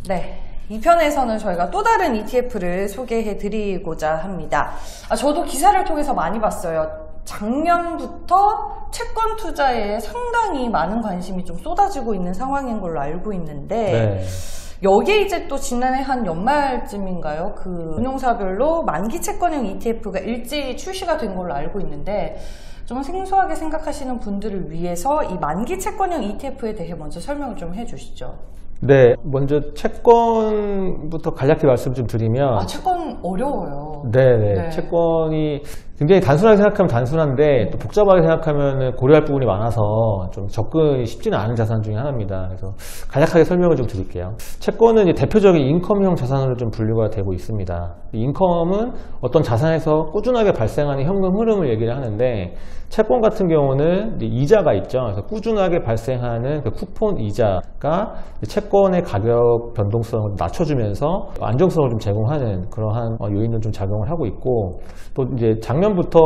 네, 이 편에서는 저희가 또 다른 ETF를 소개해 드리고자 합니다. 저도 기사를 통해서 많이 봤어요. 작년부터 채권 투자에 상당히 많은 관심이 좀 쏟아지고 있는 상황인 걸로 알고 있는데 네. 여기에 이제 또 지난해 한 연말쯤인가요? 그 운용사별로 만기 채권형 ETF가 일제히 출시가 된 걸로 알고 있는데 좀 생소하게 생각하시는 분들을 위해서 이 만기 채권형 ETF에 대해 먼저 설명을 좀 해주시죠. 네, 먼저 채권부터 간략히 말씀 좀 드리면 채권 어려워요. 네. 채권이 굉장히 단순하게 생각하면 단순한데 또 복잡하게 생각하면 고려할 부분이 많아서 좀 접근이 쉽지는 않은 자산 중에 하나입니다. 그래서 간략하게 설명을 좀 드릴게요. 채권은 이제 대표적인 인컴형 자산으로 좀 분류가 되고 있습니다. 인컴은 어떤 자산에서 꾸준하게 발생하는 현금 흐름을 얘기를 하는데 채권 같은 경우는 이제 이자가 있죠. 그래서 꾸준하게 발생하는 그 쿠폰 이자가 채권의 가격 변동성을 낮춰주면서 안정성을 좀 제공하는 그러한 요인을 좀 작용을 하고 있고, 또 이제 작년부터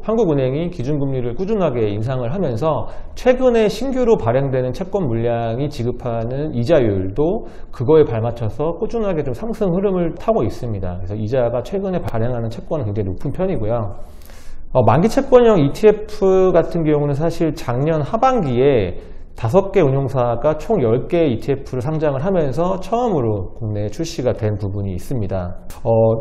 한국은행이 기준금리를 꾸준하게 인상을 하면서 최근에 신규로 발행되는 채권 물량이 지급하는 이자율도 그거에 발맞춰서 꾸준하게 좀 상승 흐름을 타고 있습니다. 그래서 이자가 최근에 발행하는 채권은 굉장히 높은 편이고요. 만기 채권형 ETF 같은 경우는 사실 작년 하반기에 5개 운용사가 총 10개의 ETF를 상장을 하면서 처음으로 국내에 출시가 된 부분이 있습니다.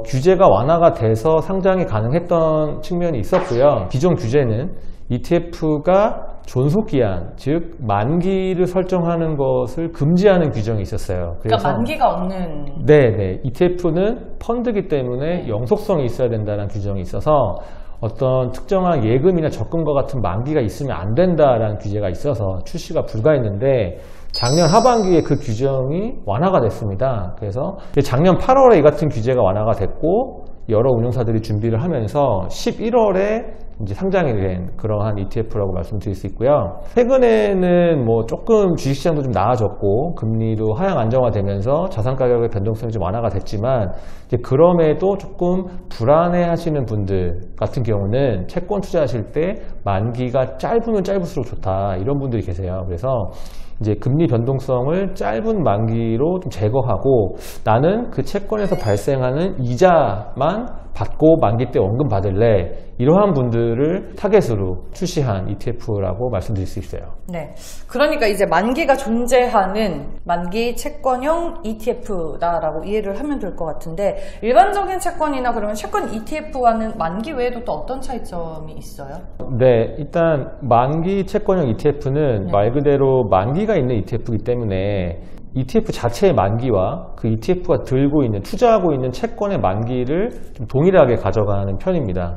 규제가 완화가 돼서 상장이 가능했던 측면이 있었고요. 기존 규제는 ETF가 존속기한, 즉 만기를 설정하는 것을 금지하는 규정이 있었어요. 그러니까 만기가 없는... 네. ETF는 펀드이기 때문에 영속성이 있어야 된다는 규정이 있어서 어떤 특정한 예금이나 적금과 같은 만기가 있으면 안 된다라는 규제가 있어서 출시가 불가했는데 작년 하반기에 그 규정이 완화가 됐습니다. 그래서 작년 8월에 이 같은 규제가 완화가 됐고 여러 운용사들이 준비를 하면서 11월에 이제 상장이 된 그러한 ETF라고 말씀드릴 수 있고요. 최근에는 뭐 조금 주식시장도 좀 나아졌고 금리도 하향 안정화되면서 자산 가격의 변동성이 좀 완화가 됐지만 이제 그럼에도 조금 불안해 하시는 분들 같은 경우는 채권 투자하실 때 만기가 짧으면 짧을수록 좋다 이런 분들이 계세요. 그래서 이제 금리 변동성을 짧은 만기로 좀 제거하고 나는 그 채권에서 발생하는 이자만 받고 만기 때 원금 받을래, 이러한 분들을 타겟으로 출시한 ETF라고 말씀드릴 수 있어요. 네, 그러니까 이제 만기가 존재하는 만기 채권형 ETF다라고 이해를 하면 될 것 같은데, 일반적인 채권이나 그러면 채권 ETF와는 만기 외에도 또 어떤 차이점이 있어요? 네, 일단 만기 채권형 ETF는 말 그대로 만기가 있는 ETF이기 때문에 ETF 자체의 만기와 그 ETF가 들고 있는, 투자하고 있는 채권의 만기를 좀 동일하게 가져가는 편입니다.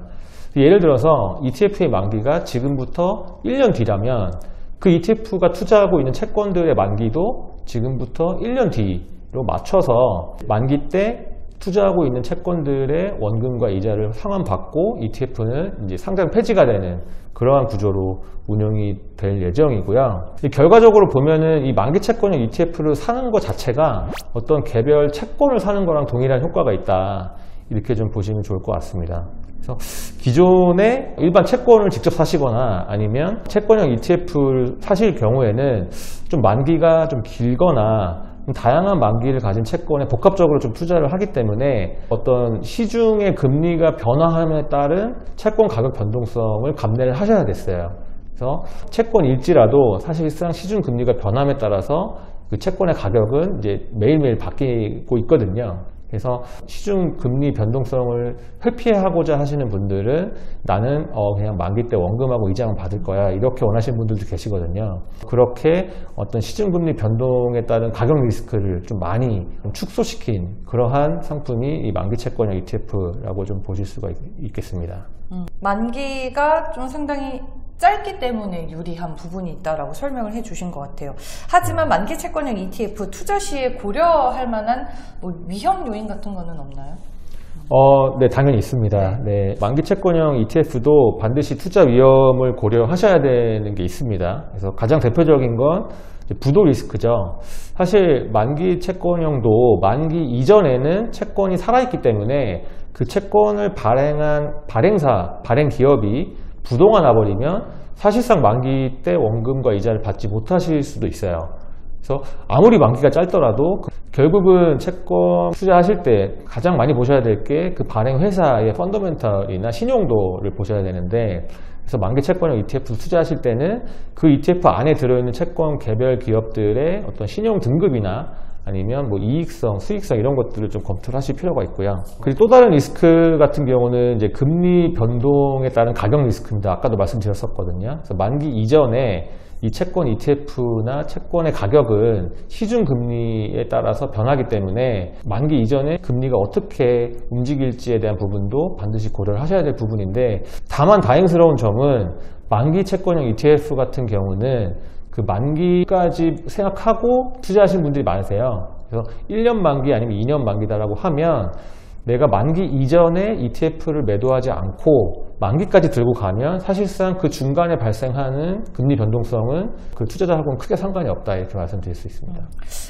예를 들어서 ETF의 만기가 지금부터 1년 뒤라면 그 ETF가 투자하고 있는 채권들의 만기도 지금부터 1년 뒤로 맞춰서 만기 때 투자하고 있는 채권들의 원금과 이자를 상환받고 ETF는 이제 상장 폐지가 되는 그러한 구조로 운영이 될 예정이고요. 결과적으로 보면은 이 만기 채권형 ETF를 사는 것 자체가 어떤 개별 채권을 사는 거랑 동일한 효과가 있다, 이렇게 좀 보시면 좋을 것 같습니다. 그래서 기존의 일반 채권을 직접 사시거나 아니면 채권형 ETF를 사실 경우에는 좀 만기가 좀 길거나 다양한 만기를 가진 채권에 복합적으로 좀 투자를 하기 때문에 어떤 시중의 금리가 변화함에 따른 채권 가격 변동성을 감내를 하셔야겠어요. 그래서 채권일지라도 사실상 시중 금리가 변함에 따라서 그 채권의 가격은 이제 매일매일 바뀌고 있거든요. 그래서 시중 금리 변동성을 회피하고자 하시는 분들은 나는 그냥 만기 때 원금하고 이자만 받을 거야, 이렇게 원하시는 분들도 계시거든요. 그렇게 어떤 시중 금리 변동에 따른 가격 리스크를 좀 많이 축소시킨 그러한 상품이 이 만기 채권형 ETF라고 좀 보실 수가 있겠습니다. 만기가 좀 상당히 짧기 때문에 유리한 부분이 있다라고 설명을 해주신 것 같아요. 하지만 만기 채권형 ETF 투자 시에 고려할 만한 뭐 위험 요인 같은 거는 없나요? 네, 당연히 있습니다. 네, 만기 채권형 ETF도 반드시 투자 위험을 고려하셔야 되는 게 있습니다. 그래서 가장 대표적인 건 부도 리스크죠. 사실 만기 채권형도 만기 이전에는 채권이 살아있기 때문에 그 채권을 발행 기업이 부도가 나버리면 사실상 만기 때 원금과 이자를 받지 못하실 수도 있어요. 그래서 아무리 만기가 짧더라도 결국은 채권 투자하실 때 가장 많이 보셔야 될 게 그 발행 회사의 펀더멘털이나 신용도를 보셔야 되는데, 그래서 만기 채권형 ETF를 투자하실 때는 그 ETF 안에 들어있는 채권 개별 기업들의 어떤 신용 등급이나 아니면 뭐 이익성, 수익성 이런 것들을 좀 검토를 하실 필요가 있고요. 그리고 또 다른 리스크 같은 경우는 이제 금리 변동에 따른 가격 리스크입니다. 아까도 말씀드렸었거든요. 그래서 만기 이전에 이 채권 ETF나 채권의 가격은 시중 금리에 따라서 변하기 때문에 만기 이전에 금리가 어떻게 움직일지에 대한 부분도 반드시 고려를 하셔야 될 부분인데, 다만 다행스러운 점은 만기 채권형 ETF 같은 경우는 그 만기까지 생각하고 투자하시는 분들이 많으세요. 그래서 1년 만기 아니면 2년 만기다라고 하면 내가 만기 이전에 ETF를 매도하지 않고 만기까지 들고 가면 사실상 그 중간에 발생하는 금리 변동성은 그 투자자하고는 크게 상관이 없다, 이렇게 말씀드릴 수 있습니다.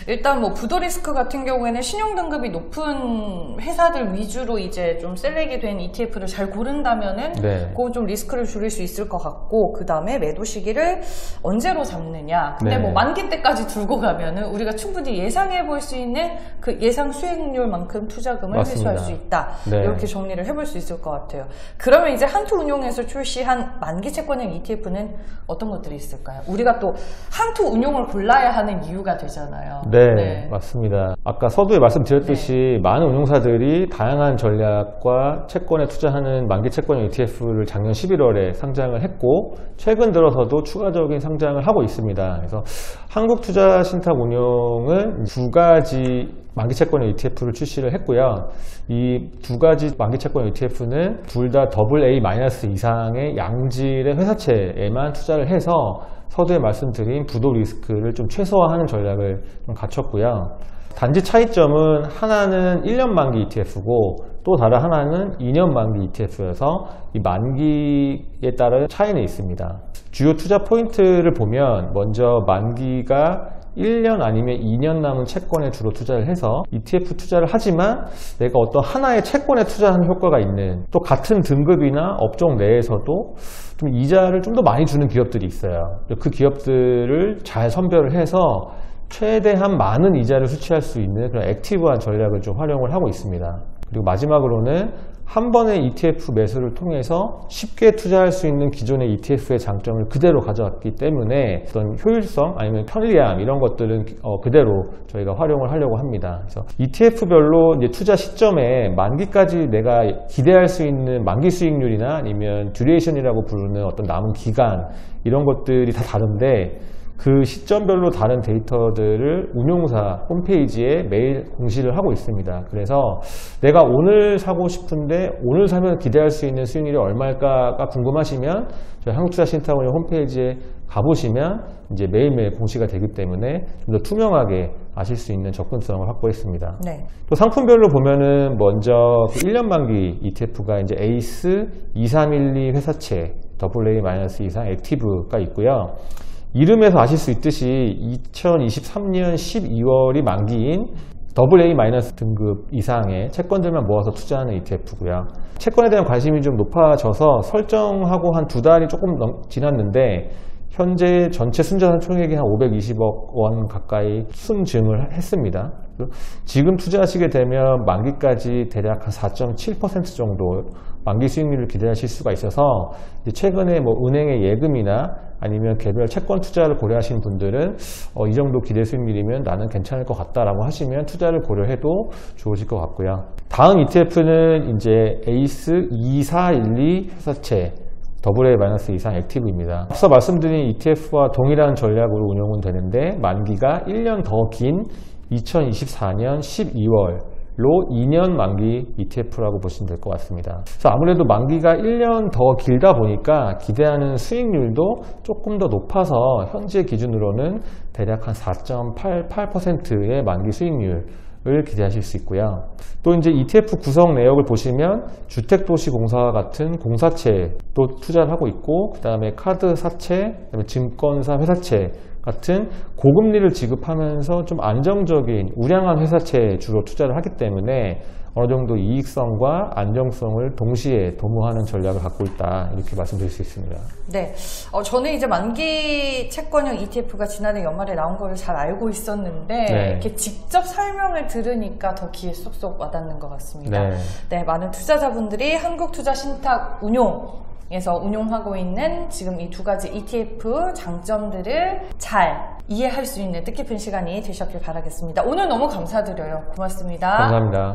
일단 뭐 부도 리스크 같은 경우에는 신용 등급이 높은 회사들 위주로 이제 좀 셀렉이 된 ETF를 잘 고른다면은 네. 그건 좀 리스크를 줄일 수 있을 것 같고, 그 다음에 매도 시기를 언제로 잡느냐. 근데 네. 뭐 만기 때까지 들고 가면은 우리가 충분히 예상해 볼 수 있는 그 예상 수익률만큼 투자금을 맞습니다. 회수할 수 있다. 네. 이렇게 정리를 해볼 수 있을 것 같아요. 그러면 이제 한투운용에서 출시한 만기 채권형 ETF는 어떤 것들이 있을까요? 우리가 또 한투운용을 골라야 하는 이유가 되잖아요. 네, 맞습니다. 아까 서두에 말씀드렸듯이 많은 운용사들이 다양한 전략과 채권에 투자하는 만기 채권형 ETF를 작년 11월에 상장을 했고, 최근 들어서도 추가적인 상장을 하고 있습니다. 그래서 한국투자신탁운용은 두 가지 만기 채권형 ETF를 출시를 했고요. 이 두 가지 만기 채권형 ETF는 둘 다 AA- 이상의 양질의 회사채에만 투자를 해서 서두에 말씀드린 부도 리스크를 좀 최소화하는 전략을 좀 갖췄고요. 단지 차이점은 하나는 1년 만기 ETF고 또 다른 하나는 2년 만기 ETF여서 이 만기에 따른 차이는 있습니다. 주요 투자 포인트를 보면 먼저 만기가 1년 아니면 2년 남은 채권에 주로 투자를 해서 ETF 투자를 하지만 내가 어떤 하나의 채권에 투자하는 효과가 있는, 또 같은 등급이나 업종 내에서도 좀 이자를 좀 더 많이 주는 기업들이 있어요. 그 기업들을 잘 선별을 해서 최대한 많은 이자를 수취할 수 있는 그런 액티브한 전략을 좀 활용을 하고 있습니다. 그리고 마지막으로는 한 번의 ETF 매수를 통해서 쉽게 투자할 수 있는 기존의 ETF의 장점을 그대로 가져왔기 때문에 어떤 효율성 아니면 편리함 이런 것들은 그대로 저희가 활용을 하려고 합니다. 그래서 ETF별로 이제 투자 시점에 만기까지 내가 기대할 수 있는 만기 수익률이나 아니면 듀레이션이라고 부르는 어떤 남은 기간 이런 것들이 다 다른데, 그 시점별로 다른 데이터들을 운용사 홈페이지에 매일 공시를 하고 있습니다. 그래서 내가 오늘 사고 싶은데 오늘 사면 기대할 수 있는 수익률이 얼마일까가 궁금하시면 저희 한국투자신탁운용 홈페이지에 가보시면 이제 매일매일 공시가 되기 때문에 좀 더 투명하게 아실 수 있는 접근성을 확보했습니다. 네. 또 상품별로 보면은 먼저 그 1년 만기 ETF가 이제 에이스 2312 회사채 AA- 이상 액티브가 있고요. 이름에서 아실 수 있듯이 2023년 12월이 만기인 AA- 등급 이상의 채권들만 모아서 투자하는 ETF고요. 채권에 대한 관심이 좀 높아져서 설정하고 한 2달이 조금 지났는데 현재 전체 순자산 총액이 한 520억 원 가까이 순증을 했습니다. 지금 투자하시게 되면 만기까지 대략 한 4.7% 정도 만기 수익률을 기대하실 수가 있어서 최근에 뭐 은행의 예금이나 아니면 개별 채권 투자를 고려하시는 분들은 이 정도 기대 수익률이면 나는 괜찮을 것 같다라고 하시면 투자를 고려해도 좋으실 것 같고요. 다음 ETF는 이제 에이스 2412 회사채 AA- 이상 액티브입니다. 앞서 말씀드린 ETF와 동일한 전략으로 운용은 되는데 만기가 1년 더 긴 2024년 12월로 2년 만기 ETF라고 보시면 될 것 같습니다. 그래서 아무래도 만기가 1년 더 길다 보니까 기대하는 수익률도 조금 더 높아서 현재 기준으로는 대략 한 4.88%의 만기 수익률 을 기대하실 수 있고요. 또 이제 ETF 구성 내역을 보시면 주택도시공사와 같은 공사채 또 투자를 하고 있고, 그 다음에 카드 사채, 그다음에 증권사 회사채 같은 고금리를 지급하면서 좀 안정적인 우량한 회사채에 주로 투자를 하기 때문에 어느 정도 이익성과 안정성을 동시에 도모하는 전략을 갖고 있다, 이렇게 말씀드릴 수 있습니다. 네, 저는 이제 만기 채권형 ETF가 지난해 연말에 나온 거를 잘 알고 있었는데 네. 이렇게 직접 설명을 들으니까 더 귀에 쏙쏙 와닿는 것 같습니다. 네. 네, 많은 투자자분들이 한국투자신탁운용에서 운용하고 있는 지금 이 두 가지 ETF 장점들을 잘 이해할 수 있는 뜻깊은 시간이 되셨길 바라겠습니다. 오늘 너무 감사드려요. 고맙습니다. 감사합니다.